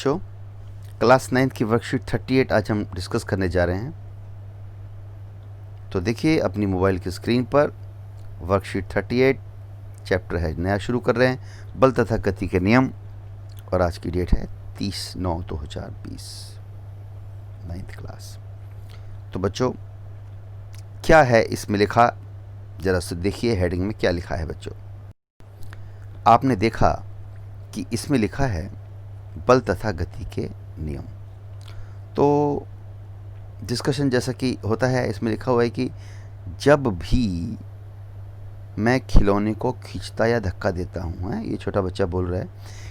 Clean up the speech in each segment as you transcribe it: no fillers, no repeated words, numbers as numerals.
बच्चों, class 9th की worksheet 38 आज हम डिस्कस करने जा रहे हैं। तो देखिए अपनी मोबाइल की स्क्रीन पर वर्कशीट 38 चैप्टर है, नया शुरू कर रहे हैं, बल तथा गति के नियम। और आज की डेट है 30/9/2020, 9th क्लास। तो बच्चों क्या है इसमें लिखा, ज़रा से देखिए हेडिंग में क्या लिखा है। बच्चों आपने देखा कि इसमें लिखा है बल तथा गति के नियम। तो डिस्कशन जैसा कि होता है, इसमें लिखा हुआ है कि जब भी मैं खिलौने को खींचता या धक्का देता हूँ, है ये छोटा बच्चा बोल रहा है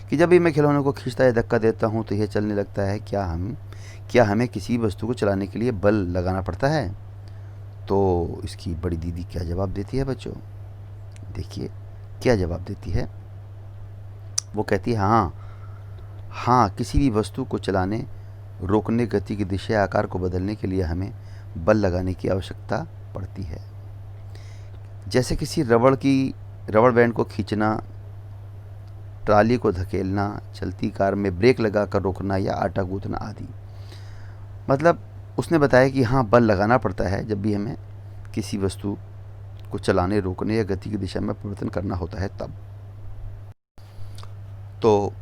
कि जब भी मैं खिलौने को खींचता या धक्का देता हूँ तो यह चलने लगता है। क्या हमें किसी वस्तु को चलाने के लिए बल लगाना पड़ता है? तो इसकी बड़ी दीदी क्या जवाब देती है बच्चों, देखिए क्या जवाब देती है। वो कहती है हाँ, किसी भी वस्तु को चलाने, रोकने, गति की दिशा, आकार को बदलने के लिए हमें बल लगाने की आवश्यकता पड़ती है। जैसे किसी रबड़ बैंड को खींचना, ट्राली को धकेलना, चलती कार में ब्रेक लगाकर रोकना या आटा गूंथना आदि। मतलब उसने बताया कि हाँ, बल लगाना पड़ता है जब भी हमें किसी वस्तु को चलाने, रोकने या गति की दिशा में परिवर्तन करना होता है तब। तो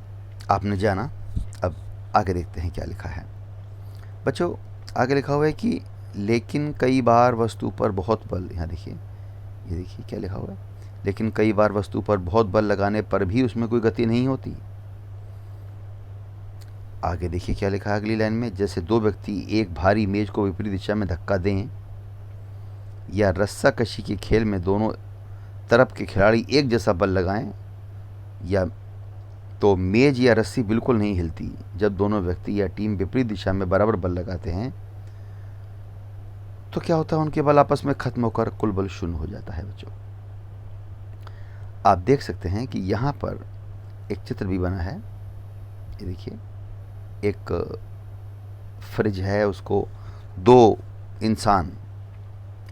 आपने जाना, अब आगे देखते हैं क्या लिखा है। बच्चों आगे लिखा हुआ है कि लेकिन कई बार वस्तु पर बहुत बल, यहाँ देखिए, ये देखिए क्या लिखा हुआ है, लेकिन कई बार वस्तु पर बहुत बल लगाने पर भी उसमें कोई गति नहीं होती। आगे देखिए क्या लिखा है अगली लाइन में, जैसे दो व्यक्ति एक भारी मेज को विपरीत दिशा में धक्का दें, या रस्साकशी के खेल में दोनों तरफ के खिलाड़ी एक जैसा बल लगाएं, या तो मेज या रस्सी बिल्कुल नहीं हिलती। जब दोनों व्यक्ति या टीम विपरीत दिशा में बराबर बल लगाते हैं तो क्या होता है, उनके बल आपस में खत्म होकर कुल बल शून्य हो जाता है। बच्चों आप देख सकते हैं कि यहाँ पर एक चित्र भी बना है, ये देखिए एक फ्रिज है, उसको दो इंसान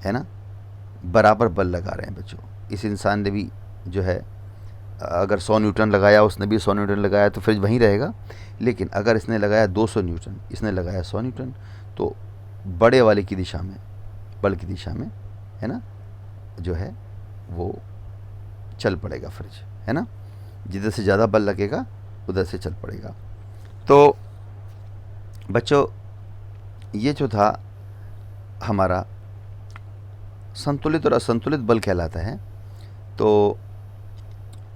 है ना बराबर बल लगा रहे हैं। बच्चों इस इंसान ने भी जो है अगर 100 न्यूटन लगाया, उसने भी 100 न्यूटन लगाया तो फ्रिज वहीं रहेगा। लेकिन अगर इसने लगाया 200 न्यूटन, इसने लगाया 100 न्यूटन, तो बड़े वाले की दिशा में, बल की दिशा में है ना, जो है वो चल पड़ेगा फ्रिज, है ना। जिधर से ज़्यादा बल लगेगा उधर से चल पड़ेगा। तो बच्चों ये जो था हमारा संतुलित और असंतुलित बल कहलाता है। तो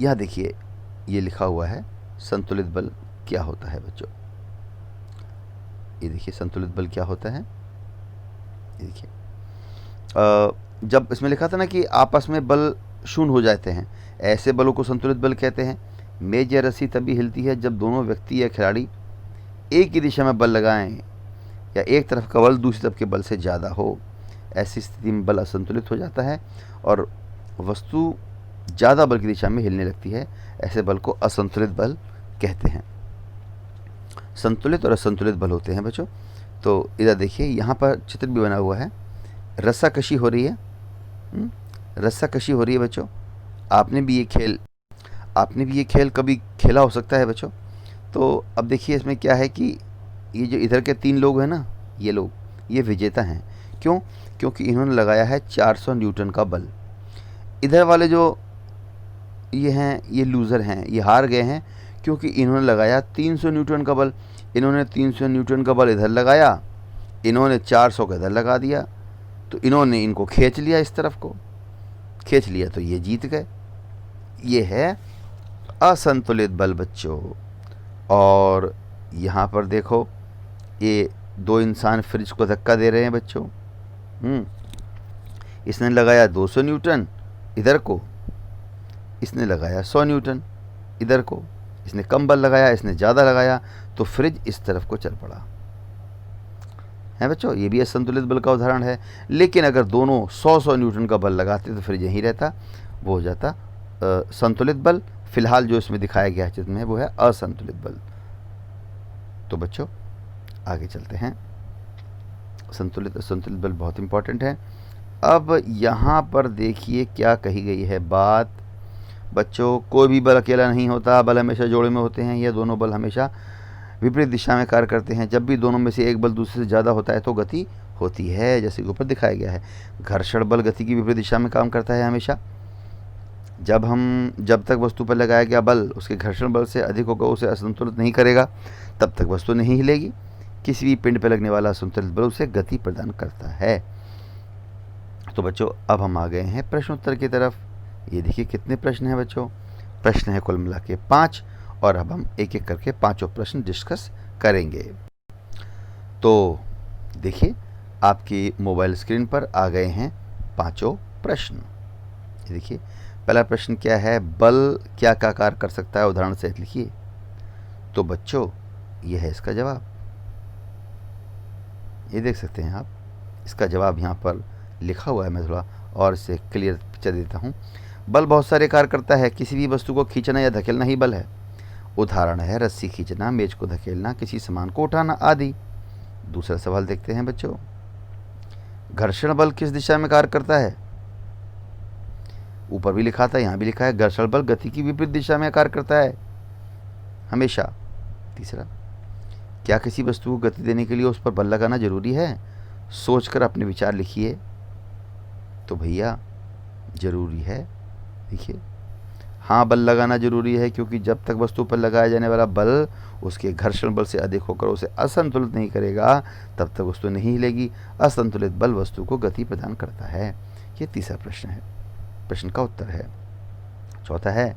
यह देखिए ये लिखा हुआ है संतुलित बल क्या होता है। बच्चों ये देखिए संतुलित बल क्या होता है, ये देखिए जब इसमें लिखा था ना कि आपस में बल शून्य हो जाते हैं, ऐसे बलों को संतुलित बल कहते हैं। मेज या रस्सी तभी हिलती है जब दोनों व्यक्ति या खिलाड़ी एक ही दिशा में बल लगाएं, या एक तरफ का बल दूसरी तरफ के बल से ज़्यादा हो। ऐसी स्थिति में बल असंतुलित हो जाता है और वस्तु ज़्यादा बल की दिशा में हिलने लगती है। ऐसे बल को असंतुलित बल कहते हैं। संतुलित और असंतुलित बल होते हैं बच्चों। तो इधर देखिए यहाँ पर चित्र भी बना हुआ है, रस्साकशी हो रही है, रस्साकशी हो रही है बच्चों। आपने भी ये खेल कभी खेला हो सकता है बच्चों। तो अब देखिए इसमें क्या है कि ये जो इधर के 3 लोग हैं ना, ये लोग ये विजेता हैं। क्यों? क्योंकि इन्होंने लगाया है 400 न्यूटन का बल। इधर वाले जो ये हैं ये लूज़र हैं, ये हार गए हैं क्योंकि इन्होंने लगाया 300 न्यूटन का बल। इन्होंने 300 न्यूटन का बल इधर लगाया, इन्होंने 400 का इधर लगा दिया, तो इन्होंने इनको खींच लिया, इस तरफ को खींच लिया, तो ये जीत गए। ये है असंतुलित बल बच्चों। और यहाँ पर देखो ये 2 इंसान फ्रिज को धक्का दे रहे हैं बच्चों। इसने लगाया 200 न्यूटन इधर को, इसने लगाया 100 न्यूटन इधर को। इसने कम बल लगाया, इसने ज़्यादा लगाया, तो फ्रिज इस तरफ को चल पड़ा है बच्चों। ये भी असंतुलित बल का उदाहरण है। लेकिन अगर दोनों 100 न्यूटन का बल लगाते तो फ्रिज यहीं रहता, वो हो जाता संतुलित बल। फिलहाल जो इसमें दिखाया गया चित्र में वो है असंतुलित बल। तो बच्चों आगे चलते हैं। संतुलित असंतुलित बल बहुत इंपॉर्टेंट है। अब यहाँ पर देखिए क्या कही गई है बात। बच्चों कोई भी बल अकेला नहीं होता, बल हमेशा जोड़े में होते हैं। ये दोनों बल हमेशा विपरीत दिशा में कार्य करते हैं। जब भी दोनों में से एक बल दूसरे से ज़्यादा होता है तो गति होती है, जैसे कि ऊपर दिखाया गया है। घर्षण बल गति की विपरीत दिशा में काम करता है हमेशा। जब तक वस्तु पर लगाया गया बल उसके घर्षण बल से अधिक होगा, उसे असंतुलित नहीं करेगा, तब तक वस्तु नहीं हिलेगी। किसी भी पिंड पर लगने वाला संतुलित बल उसे गति प्रदान करता है। तो बच्चों अब हम आ गए हैं प्रश्नोत्तर की तरफ। ये देखिए कितने प्रश्न हैं बच्चों। प्रश्न है कुल मिला के 5 और अब हम एक एक करके पांचों प्रश्न डिस्कस करेंगे। तो देखिए आपकी मोबाइल स्क्रीन पर आ गए हैं पांचों प्रश्न। ये देखिए पहला प्रश्न क्या है, बल क्या क्या कार्य कर सकता है, उदाहरण सहित लिखिए। तो बच्चों यह है इसका जवाब, ये देख सकते हैं आप। इसका जवाब यहाँ पर लिखा हुआ है, मैं थोड़ा और इसे क्लियर पिक्चर देता हूँ। बल बहुत सारे कार्य करता है, किसी भी वस्तु को खींचना या धकेलना ही बल है। उदाहरण है रस्सी खींचना, मेज को धकेलना, किसी सामान को उठाना आदि। दूसरा सवाल देखते हैं बच्चों, घर्षण बल किस दिशा में कार्य करता है। ऊपर भी लिखा था, यहाँ भी लिखा है, घर्षण बल गति की विपरीत दिशा में कार्य करता है हमेशा। तीसरा, क्या किसी वस्तु को गति देने के लिए उस पर बल लगाना जरूरी है। सोचकर अपने विचार लिखिए। तो भैया जरूरी है। देखिए हाँ, बल लगाना जरूरी है, क्योंकि जब तक वस्तु पर लगाया जाने वाला बल उसके घर्षण बल से अधिक होकर उसे असंतुलित नहीं करेगा, तब तक वस्तु नहीं हिलेगी। असंतुलित बल वस्तु को गति प्रदान करता है। ये तीसरा प्रश्न है, प्रश्न का उत्तर है। चौथा है,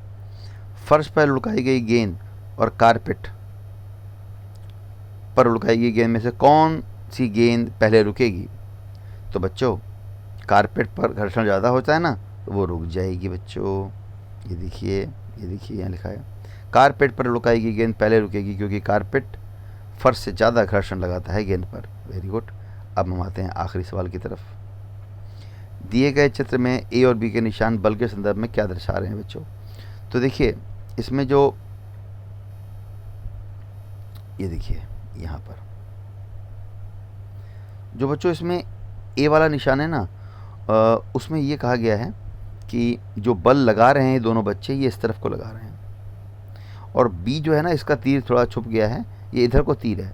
फर्श पर लुढ़काई गई गेंद और कारपेट पर लुढ़काई गई गेंद में से कौन सी गेंद पहले रुकेगी। तो बच्चों कारपेट पर घर्षण ज़्यादा होता है ना, तो वो रुक जाएगी बच्चों। ये देखिए यहाँ लिखा है, कारपेट पर लुढ़काई गई गेंद पहले रुकेगी, क्योंकि कारपेट फर्श से ज़्यादा घर्षण लगाता है गेंद पर। Very good. अब हम आते हैं आखिरी सवाल की तरफ। दिए गए चित्र में ए और बी के निशान बल के संदर्भ में क्या दर्शा रहे हैं बच्चों। तो देखिए इसमें जो ये देखिए यहाँ पर जो बच्चों इसमें ए वाला निशान है ना, उसमें ये कहा गया है कि जो बल लगा रहे हैं दोनों बच्चे, ये इस तरफ को लगा रहे हैं, और बी जो है ना, इसका तीर थोड़ा छुप गया है, ये इधर को तीर है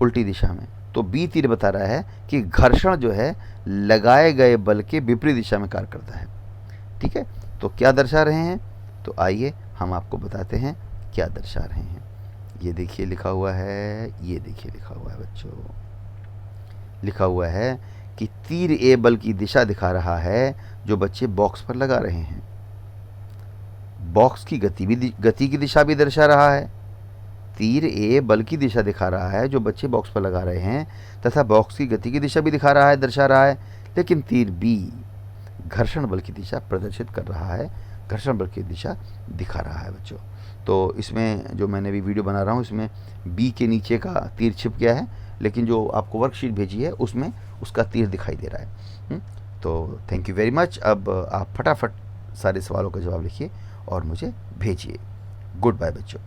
उल्टी दिशा में। तो बी तीर बता रहा है कि घर्षण जो है लगाए गए बल के विपरीत दिशा में कार्य करता है। ठीक है, तो क्या दर्शा रहे हैं, तो आइए हम आपको बताते हैं क्या दर्शा रहे हैं। ये देखिए लिखा हुआ है, ये देखिए लिखा हुआ है बच्चों, लिखा हुआ है कि तीर ए बल की दिशा दिखा रहा है जो बच्चे बॉक्स पर लगा रहे हैं। बॉक्स की गति की दिशा भी दर्शा रहा है। तीर ए बल की दिशा दिखा रहा है जो बच्चे बॉक्स पर लगा रहे हैं, तथा बॉक्स की गति की दिशा भी दिखा रहा है, दर्शा रहा है। लेकिन तीर बी घर्षण बल की दिशा प्रदर्शित कर रहा है, घर्षण बल की दिशा दिखा रहा है बच्चों। तो इसमें जो मैंने भी वीडियो बना रहा हूँ, इसमें बी के नीचे का तीर छिप गया है, लेकिन जो आपको वर्कशीट भेजी है उसमें उसका तीर दिखाई दे रहा है। तो थैंक यू वेरी मच। अब आप फटाफट सारे सवालों का जवाब लिखिए और मुझे भेजिए। गुड बाय बच्चों।